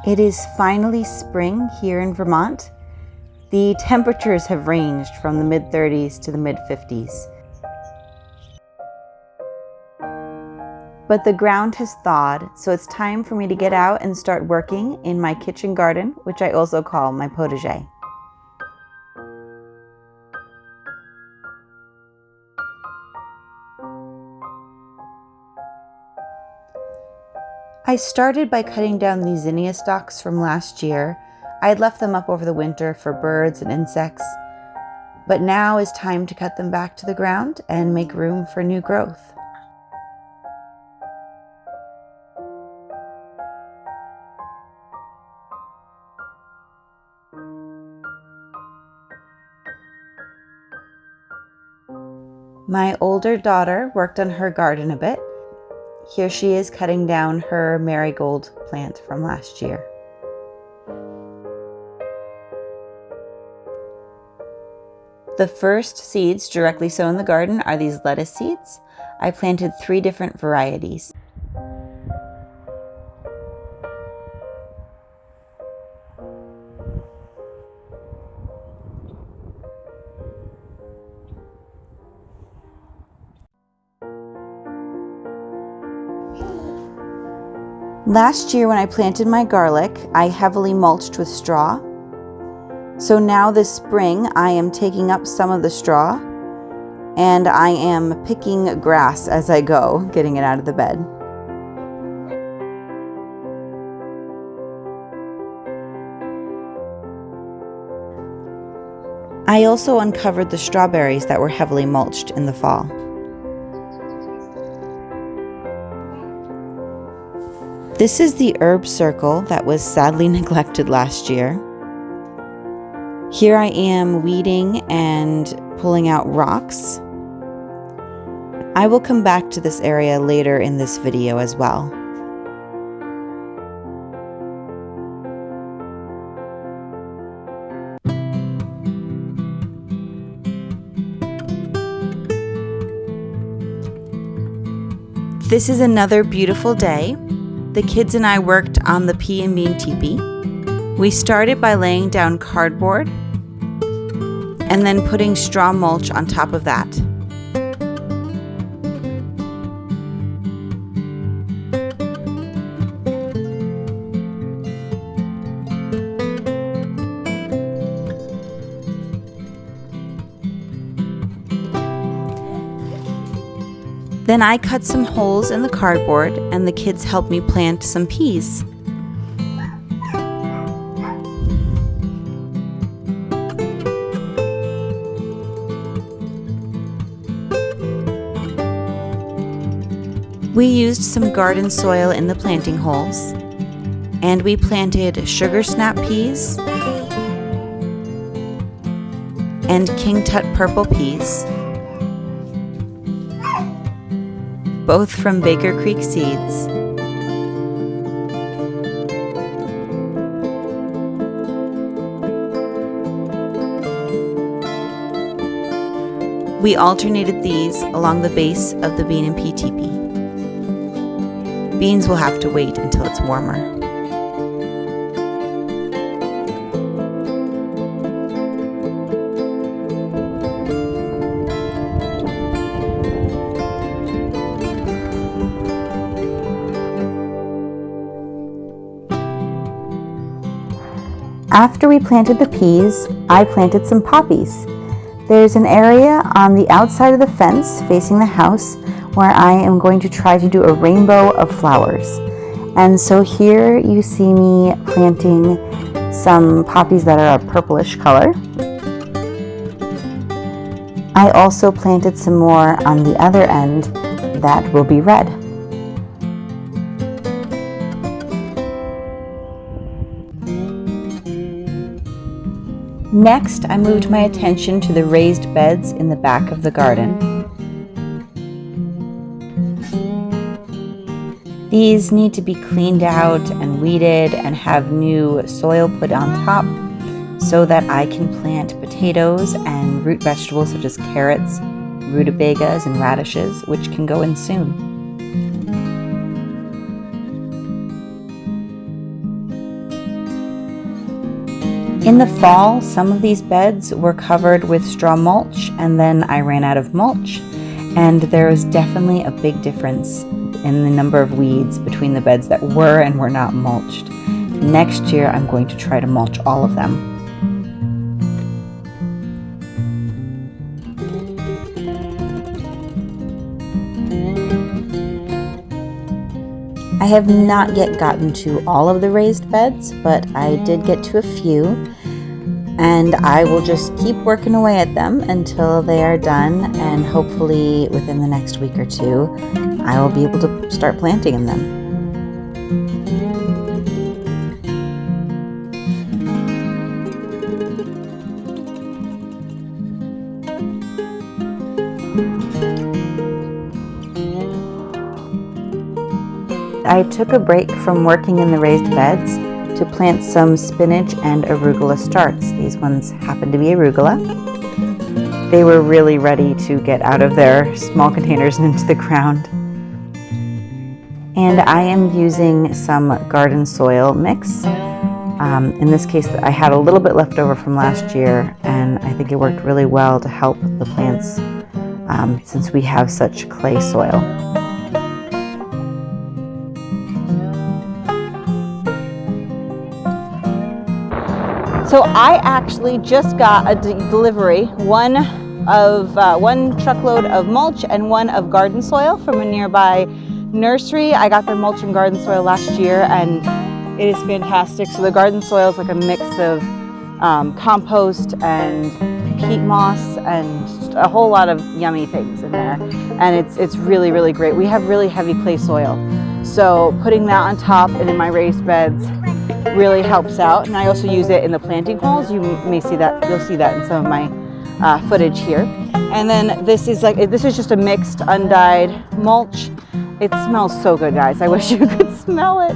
It is finally spring here in Vermont. The temperatures have ranged from the mid-30s to the mid-50s. But the ground has thawed, so it's time for me to get out and start working in my kitchen garden, which I also call my potager. I started by cutting down these zinnia stalks from last year. I had left them up over the winter for birds and insects, but now is time to cut them back to the ground and make room for new growth. My older daughter worked on her garden a bit. Here she is cutting down her marigold plant from last year. The first seeds directly sown in the garden are these lettuce seeds. I planted 3 different varieties. Last year when I planted my garlic, I heavily mulched with straw. So now this spring, I am taking up some of the straw and I am picking grass as I go, getting it out of the bed. I also uncovered the strawberries that were heavily mulched in the fall. This is the herb circle that was sadly neglected last year. Here I am weeding and pulling out rocks. I will come back to this area later in this video as well. This is another beautiful day. The kids and I worked on the pea and bean teepee. We started by laying down cardboard and then putting straw mulch on top of that. Then I cut some holes in the cardboard and the kids helped me plant some peas. We used some garden soil in the planting holes, and we planted sugar snap peas and King Tut purple peas, both from Baker Creek seeds. We alternated these along the base of the bean and pea teepee. Beans will have to wait until it's warmer. After we planted the peas, I planted some poppies. There's an area on the outside of the fence facing the house where I am going to try to do a rainbow of flowers. And so here you see me planting some poppies that are a purplish color. I also planted some more on the other end that will be red. Next, I moved my attention to the raised beds in the back of the garden. These need to be cleaned out and weeded and have new soil put on top so that I can plant potatoes and root vegetables such as carrots, rutabagas, and radishes, which can go in soon. In the fall, some of these beds were covered with straw mulch, and then I ran out of mulch, and there is definitely a big difference in the number of weeds between the beds that were and were not mulched. Next year, I'm going to try to mulch all of them. I have not yet gotten to all of the raised beds, but I did get to a few, and I will just keep working away at them until they are done, and hopefully within the next week or two, I will be able to start planting in them. I took a break from working in the raised beds to plant some spinach and arugula starts. These ones happen to be arugula. They were really ready to get out of their small containers and into the ground. And I am using some garden soil mix. In this case, I had a little bit left over from last year, and I think it worked really well to help the plants since we have such clay soil. So I actually just got a delivery, one truckload of mulch and one of garden soil from a nearby nursery. I got their mulch and garden soil last year, and it is fantastic. So the garden soil is like a mix of compost and peat moss and a whole lot of yummy things in there, and it's really, really great. We have really heavy clay soil, so putting that on top and in my raised beds really helps out. And I also use it in the planting holes. You may see that, you'll see that in some of my footage here. And then this is just a mixed undyed mulch. It smells so good, guys. I wish you could smell it.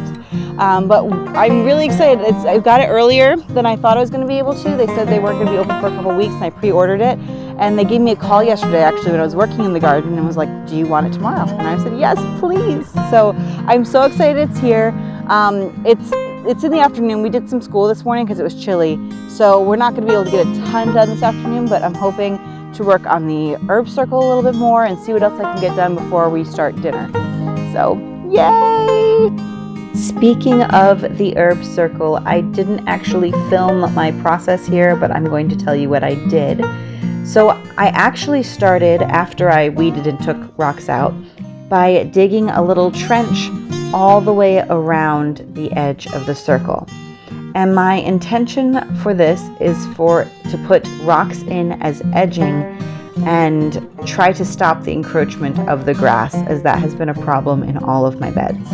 But I'm really excited. I got it earlier than I thought I was going to be able to. They said they weren't going to be open for a couple weeks, and I pre-ordered it. And they gave me a call yesterday, actually, when I was working in the garden, and was like, "Do you want it tomorrow?" And I said, "Yes, please." So I'm so excited it's here. It's in the afternoon. We did some school this morning because it was chilly, so we're not going to be able to get a ton done this afternoon, but I'm hoping to work on the herb circle a little bit more and see what else I can get done before we start dinner. So, yay! Speaking of the herb circle, I didn't actually film my process here, but I'm going to tell you what I did. So I actually started, after I weeded and took rocks out, by digging a little trench all the way around the edge of the circle. And my intention for this is to put rocks in as edging and try to stop the encroachment of the grass, as that has been a problem in all of my beds.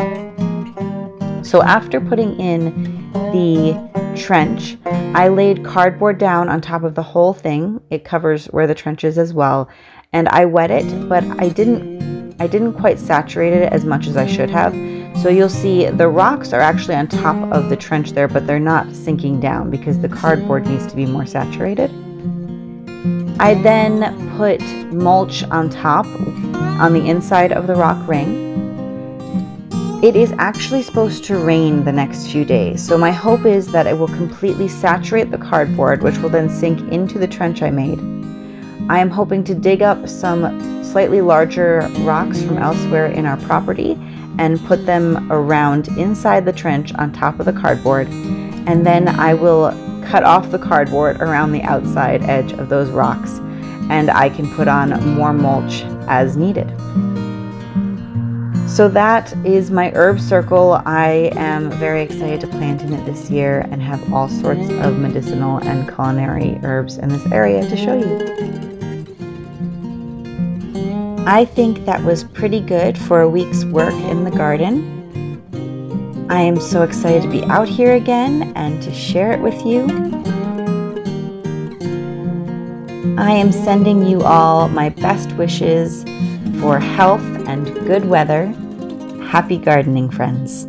So after putting in the trench, I laid cardboard down on top of the whole thing. It covers where the trench is as well. And I wet it, but I didn't quite saturate it as much as I should have. So you'll see the rocks are actually on top of the trench there, but they're not sinking down because the cardboard needs to be more saturated. I then put mulch on top on the inside of the rock ring. It is actually supposed to rain the next few days, so my hope is that it will completely saturate the cardboard, which will then sink into the trench I made. I am hoping to dig up some slightly larger rocks from elsewhere in our property and put them around inside the trench on top of the cardboard, and then I will cut off the cardboard around the outside edge of those rocks, and I can put on more mulch as needed. So that is my herb circle. I am very excited to plant in it this year and have all sorts of medicinal and culinary herbs in this area to show you. I think that was pretty good for a week's work in the garden. I am so excited to be out here again and to share it with you. I am sending you all my best wishes for health and good weather. Happy gardening, friends.